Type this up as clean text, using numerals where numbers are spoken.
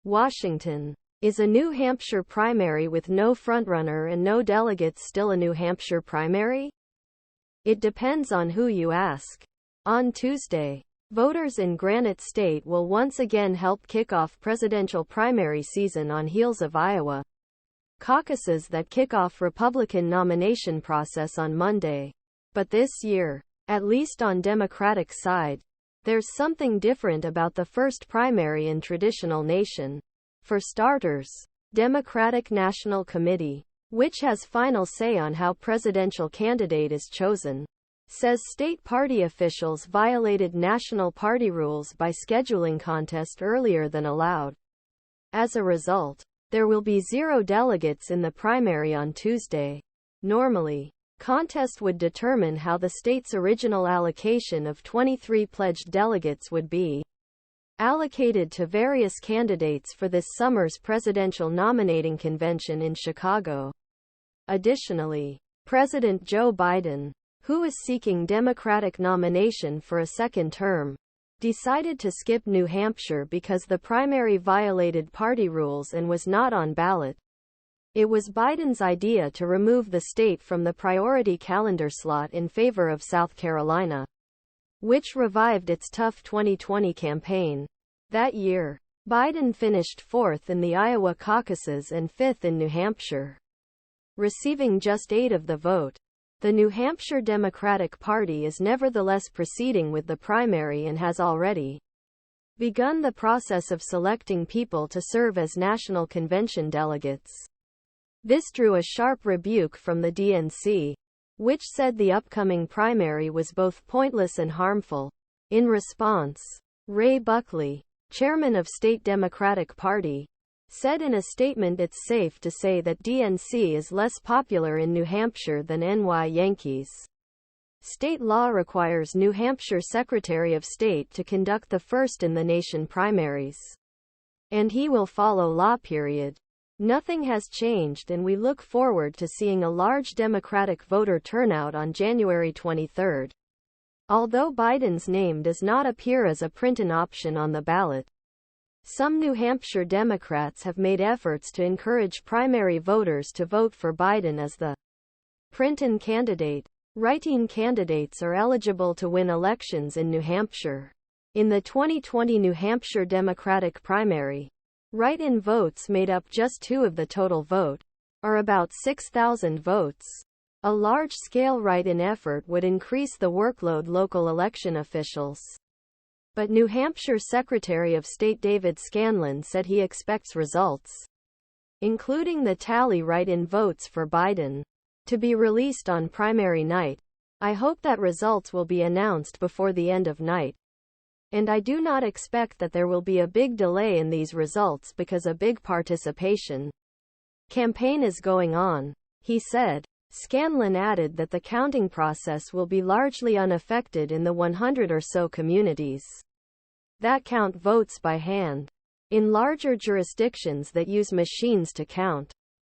Washington. Is a New Hampshire primary with no frontrunner and no delegates still a New Hampshire primary? It depends on who you ask. On Tuesday, voters in Granite State will once again help kick off presidential primary season on heels of Iowa caucuses that kick off Republican nomination process on Monday. But this year, at least on Democratic side, there's something different about the first primary in traditional nation. For starters, Democratic National Committee, which has final say on how presidential candidate is chosen, says state party officials violated national party rules by scheduling contest earlier than allowed. As a result, there will be 0 delegates in the primary on Tuesday. Normally, contest would determine how the state's original allocation of 23 pledged delegates would be allocated to various candidates for this summer's presidential nominating convention in Chicago. Additionally, President Joe Biden, who is seeking Democratic nomination for a second term, decided to skip New Hampshire because the primary violated party rules and was not on ballot. It was Biden's idea to remove the state from the priority calendar slot in favor of South Carolina, which revived its tough 2020 campaign. That year, Biden finished 4th in the Iowa caucuses and 5th in New Hampshire, receiving just 8 of the vote. The New Hampshire Democratic Party is nevertheless proceeding with the primary and has already begun the process of selecting people to serve as national convention delegates. This drew a sharp rebuke from the DNC, which said the upcoming primary was both pointless and harmful. In response, Ray Buckley, chairman of State Democratic Party, said in a statement it's safe to say that DNC is less popular in New Hampshire than NY Yankees. State law requires New Hampshire Secretary of State to conduct the first-in-the-nation primaries, and he will follow law. Nothing has changed, and we look forward to seeing a large Democratic voter turnout on January 23. Although Biden's name does not appear as a print-in option on the ballot, some New Hampshire Democrats have made efforts to encourage primary voters to vote for Biden as the print-in candidate. Write-in candidates are eligible to win elections in New Hampshire. In the 2020 New Hampshire Democratic primary, write-in votes made up just 2 of the total vote, or about 6,000 votes. A large-scale write-in effort would increase the workload local election officials. But New Hampshire Secretary of State David Scanlan said he expects results, including the tally write-in votes for Biden, to be released on primary night. I hope that results will be announced before the end of night. And I do not expect that there will be a big delay in these results because a big participation campaign is going on, he said. Scanlan added that the counting process will be largely unaffected in the 100 or so communities that count votes by hand. In larger jurisdictions that use machines to count